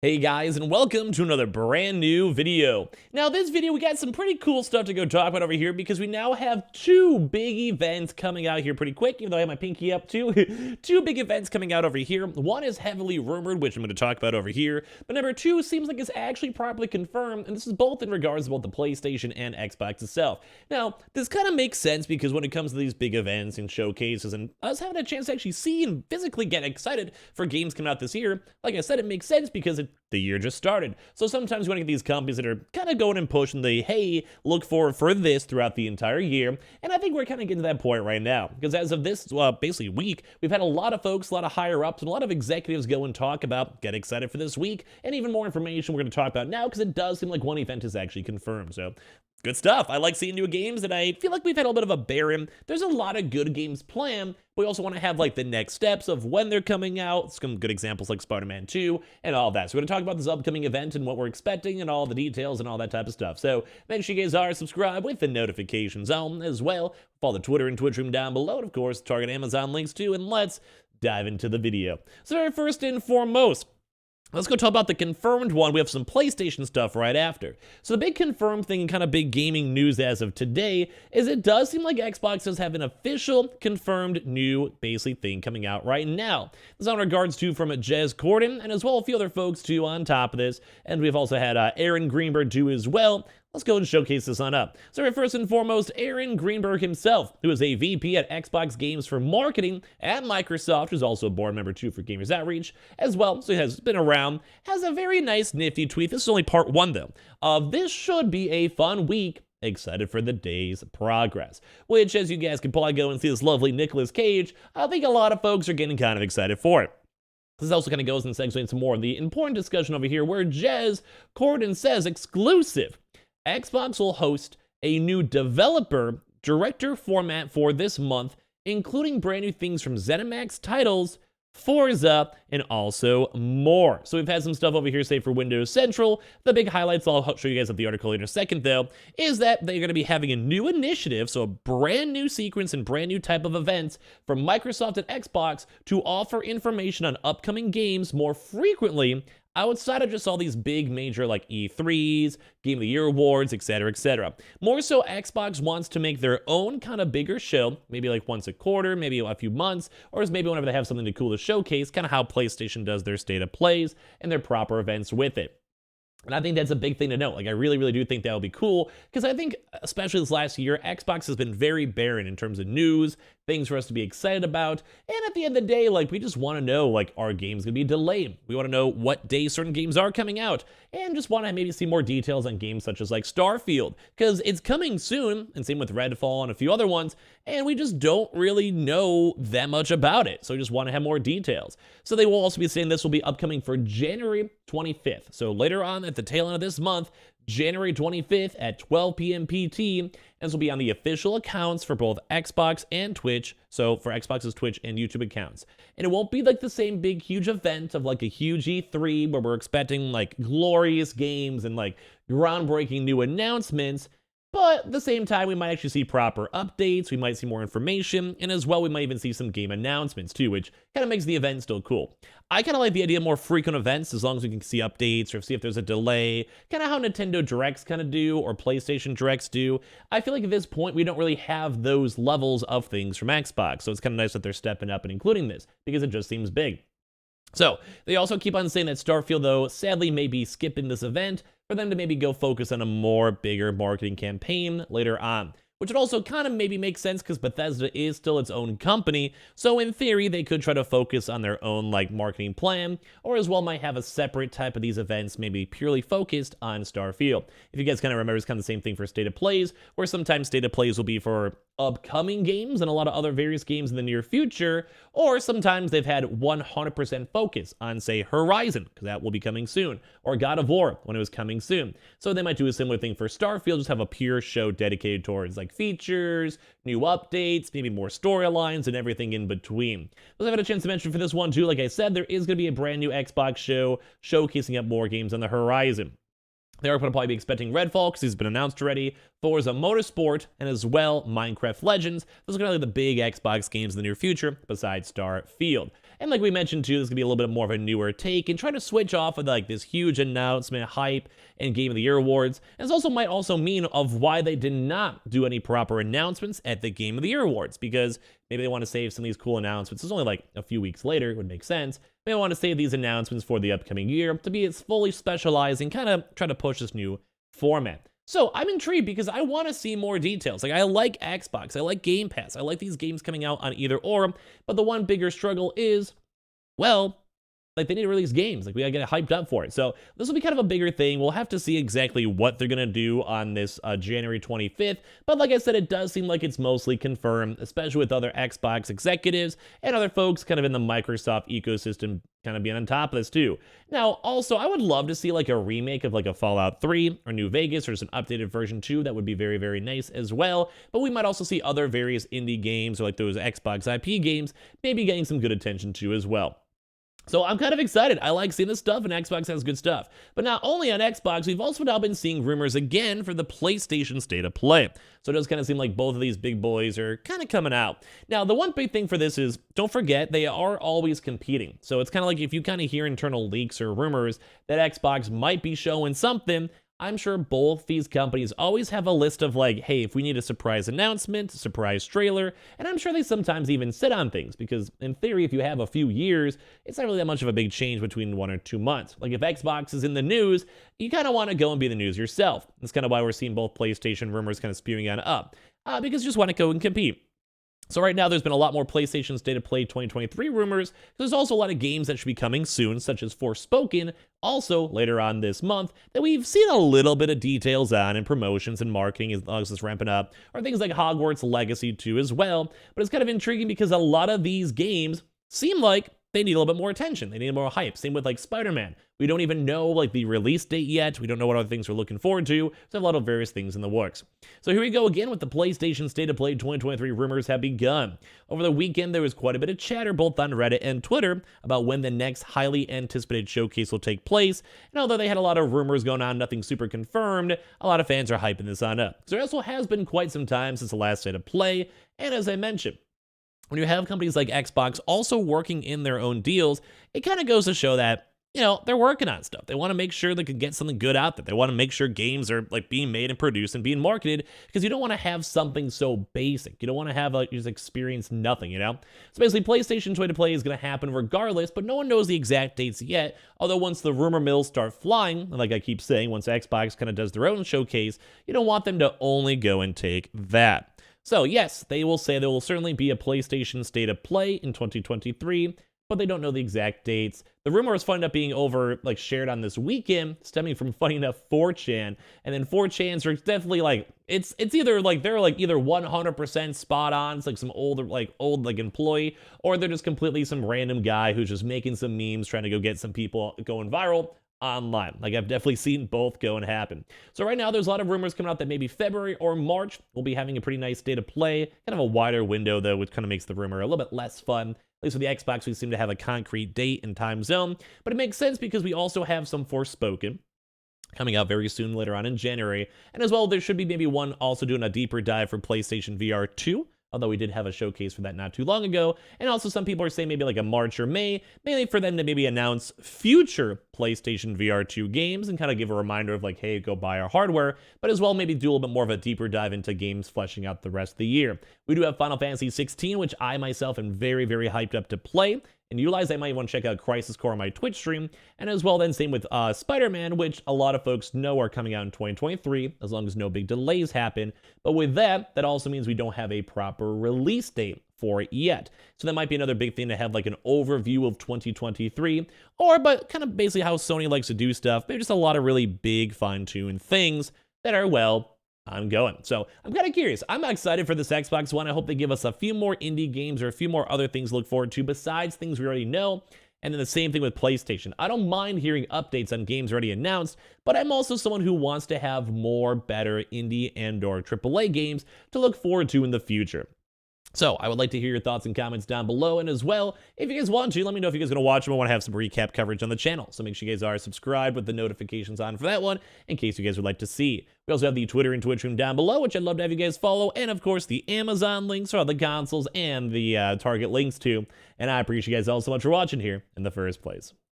Hey guys, and welcome to another brand new video. Now this video, we got some pretty cool stuff to go talk about over here because we now have two big events coming out here pretty quick, even though I have my pinky up too. Two big events coming out over here. One is heavily rumored, which I'm going to talk about over here, but number two seems like it's actually properly confirmed, and this is both in regards to both the PlayStation and Xbox itself. Now, this kind of makes sense because when it comes to these big events and showcases and us having a chance to actually see and physically get excited for games coming out this year, like I said, it makes sense because the year just started. So sometimes you want to get these companies that are kind of going and pushing the, hey, look forward for this throughout the entire year. And I think we're kind of getting to that point right now. Because as of this basically week, we've had a lot of folks, a lot of higher ups, and a lot of executives go and talk about, get excited for this week, and even more information we're going to talk about now because it does seem like one event is actually confirmed. So good stuff. I like seeing new games, and I feel like we've had a little bit of a barren. There's a lot of good games planned, but we also want to have like the next steps of when they're coming out. Some good examples like Spider-Man 2 and all that. So we're going to talk about this upcoming event and what we're expecting and all the details and all that type of stuff. So make sure you guys are subscribed with the notifications on as well. Follow the Twitter and Twitch room down below, and of course, Target Amazon links too. And let's dive into the video. So first and foremost, let's go talk about the confirmed one. We have some PlayStation stuff right after. So the big confirmed thing and kind of big gaming news as of today is it does seem like Xbox does have an official confirmed new basically thing coming out right now. This is on regards to from Jez Corden and as well a few other folks too on top of this. And we've also had Aaron Greenberg do as well. Let's go and showcase this on up. So first and foremost, Aaron Greenberg himself, who is a VP at Xbox Games for Marketing at Microsoft, who's also a board member too for Gamers Outreach as well, so he has been around, has a very nice nifty tweet. This is only part one though. This should be a fun week. Excited for the day's progress. Which, as you guys can probably go and see this lovely Nicolas Cage, I think a lot of folks are getting kind of excited for it. This also kind of goes and segues into more of the important discussion over here where Jez Corden says exclusive. Xbox will host a new developer director format for this month, including brand new things from ZeniMax titles, Forza, and also more. So we've had some stuff over here, say for Windows Central. The big highlights, I'll show you guys at the article in a second though, is that they're going to be having a new initiative, so a brand new sequence and brand new type of events from Microsoft and Xbox to offer information on upcoming games more frequently outside of just all these big major like E3s, Game of the Year awards, etc., etc. More so, Xbox wants to make their own kind of bigger show, maybe like once a quarter, maybe a few months, or maybe whenever they have something cool to showcase, kind of how PlayStation does their state of plays and their proper events with it. And I think that's a big thing to note. Like, I really, really do think that would be cool because I think, especially this last year, Xbox has been very barren in terms of news, things for us to be excited about. And at the end of the day, like, we just want to know, like, are games going to be delayed? We want to know what day certain games are coming out and just want to maybe see more details on games such as, like, Starfield because it's coming soon, and same with Redfall and a few other ones, and we just don't really know that much about it. So we just want to have more details. So they will also be saying this will be upcoming for January 25th. So later on at the tail end of this month, January 25th at 12 p.m. PT, and this will be on the official accounts for both Xbox and Twitch, so for Xbox's Twitch and YouTube accounts. And it won't be like the same big, huge event of like a huge E3 where we're expecting like glorious games and like groundbreaking new announcements. But at the same time, we might actually see proper updates, we might see more information, and as well, we might even see some game announcements too, which kind of makes the event still cool. I kind of like the idea of more frequent events as long as we can see updates or see if there's a delay, kind of how Nintendo Directs kind of do or PlayStation Directs do. I feel like at this point, we don't really have those levels of things from Xbox, so it's kind of nice that they're stepping up and including this because it just seems big. So, they also keep on saying that Starfield, though, sadly may be skipping this event for them to maybe go focus on a more bigger marketing campaign later on. Which would also kind of maybe make sense because Bethesda is still its own company, so in theory they could try to focus on their own like marketing plan, or as well might have a separate type of these events maybe purely focused on Starfield. If you guys kind of remember, it's kind of the same thing for State of Plays, where sometimes State of Plays will be for upcoming games and a lot of other various games in the near future, or sometimes they've had 100% focus on, say, Horizon, because that will be coming soon, or God of War, when it was coming soon. So they might do a similar thing for Starfield, just have a pure show dedicated towards, like, features, new updates, maybe more storylines, and everything in between. But I've had a chance to mention for this one, too, like I said, there is going to be a brand new Xbox show showcasing up more games on the horizon. They are going to probably be expecting Redfall because he's been announced already. Forza Motorsport, and as well Minecraft Legends. Those are kind of like the big Xbox games in the near future, besides Starfield. And like we mentioned too, this is gonna be a little bit more of a newer take and try to switch off of like this huge announcement, hype, and Game of the Year awards. And this also might also mean of why they did not do any proper announcements at the Game of the Year awards, because maybe they want to save some of these cool announcements. It's only like a few weeks later, it would make sense. Maybe they want to save these announcements for the upcoming year to be as fully specialized and kind of try to push this new format. So I'm intrigued because I want to see more details. Like, I like Xbox, I like Game Pass, I like these games coming out on either or, but the one bigger struggle is, well, like, they need to release games. Like, we gotta get hyped up for it. So this will be kind of a bigger thing. We'll have to see exactly what they're gonna do on this January 25th. But like I said, it does seem like it's mostly confirmed, especially with other Xbox executives and other folks kind of in the Microsoft ecosystem kind of being on top of this too. Now, also, I would love to see like a remake of like a Fallout 3 or New Vegas or just an updated version 2. That would be very, very nice as well. But we might also see other various indie games or like those Xbox IP games maybe getting some good attention too as well. So I'm kind of excited. I like seeing this stuff, and Xbox has good stuff. But not only on Xbox, we've also now been seeing rumors again for the PlayStation State of Play. So it does kind of seem like both of these big boys are kind of coming out. Now, the one big thing for this is, don't forget, they are always competing. So it's kind of like if you kind of hear internal leaks or rumors that Xbox might be showing something, I'm sure both these companies always have a list of like, hey, if we need a surprise announcement, a surprise trailer, and I'm sure they sometimes even sit on things because in theory, if you have a few years, it's not really that much of a big change between 1 or 2 months. Like if Xbox is in the news, you kind of want to go and be the news yourself. That's kind of why we're seeing both PlayStation rumors kind of spewing on up because you just want to go and compete. So right now, there's been a lot more PlayStation State of Play 2023 rumors. There's also a lot of games that should be coming soon, such as Forspoken, also later on this month, that we've seen a little bit of details on in promotions and marketing as long as it's ramping up, or things like Hogwarts Legacy 2 as well. But it's kind of intriguing because a lot of these games seem like they need a little bit more attention. They need more hype. Same with like Spider-Man. We don't even know like the release date yet. We don't know what other things we're looking forward to. So a lot of various things in the works. So here we go again with the PlayStation State of Play 2023 rumors have begun. Over the weekend, there was quite a bit of chatter both on Reddit and Twitter about when the next highly anticipated showcase will take place. And although they had a lot of rumors going on, nothing super confirmed, a lot of fans are hyping this on up. So it also has been quite some time since the last State of Play. And as I mentioned, when you have companies like Xbox also working in their own deals, it kind of goes to show that, you know, they're working on stuff. They want to make sure they can get something good out there. They want to make sure games are like being made and produced and being marketed, because you don't want to have something so basic. You don't want to have like just experience nothing, you know? So basically, PlayStation State of Play is going to happen regardless, but no one knows the exact dates yet. Although once the rumor mills start flying, like I keep saying, once Xbox kind of does their own showcase, you don't want them to only go and take that. So yes, they will say there will certainly be a PlayStation State of Play in 2023, but they don't know the exact dates. The rumor is funny enough being shared on this weekend, stemming from funny enough 4chan, and then 4chans are definitely like, it's either like they're like either 100% spot on, it's like some old employee, or they're just completely some random guy who's just making some memes trying to go get some people going viral online. Like I've definitely seen both go and happen. So right now there's a lot of rumors coming out that maybe February or March we'll be having a pretty nice State of Play, kind of a wider window though, which kind of makes the rumor a little bit less fun. At least with the Xbox, we seem to have a concrete date and time zone, but it makes sense because we also have some Forspoken coming out very soon later on in January. And as well, there should be maybe one also doing a deeper dive for PlayStation VR 2, although we did have a showcase for that not too long ago. And also some people are saying maybe like a March or May, mainly for them to maybe announce future PlayStation VR 2 games and kind of give a reminder of like, hey, go buy our hardware, but as well maybe do a little bit more of a deeper dive into games fleshing out the rest of the year. We do have Final Fantasy 16, which I myself am very, very hyped up to play and utilize. I might want to check out Crisis Core on my Twitch stream. And as well then same with Spider-Man, which a lot of folks know are coming out in 2023, as long as no big delays happen. But with that, that also means we don't have a proper release date for it yet. So that might be another big thing to have like an overview of 2023, but kind of basically how Sony likes to do stuff. Maybe just a lot of really big fine-tuned things that are, well, ongoing. So I'm kind of curious. I'm excited for this Xbox One. I hope they give us a few more indie games or a few more other things to look forward to besides things we already know. And then the same thing with PlayStation. I don't mind hearing updates on games already announced, but I'm also someone who wants to have more better indie and or AAA games to look forward to in the future. So I would like to hear your thoughts and comments down below. And as well, if you guys want to, let me know if you guys are going to watch them. I want to have some recap coverage on the channel. So make sure you guys are subscribed with the notifications on for that one in case you guys would like to see. We also have the Twitter and Twitch room down below, which I'd love to have you guys follow. And of course, the Amazon links for all the consoles and the Target links too. And I appreciate you guys all so much for watching here in the first place.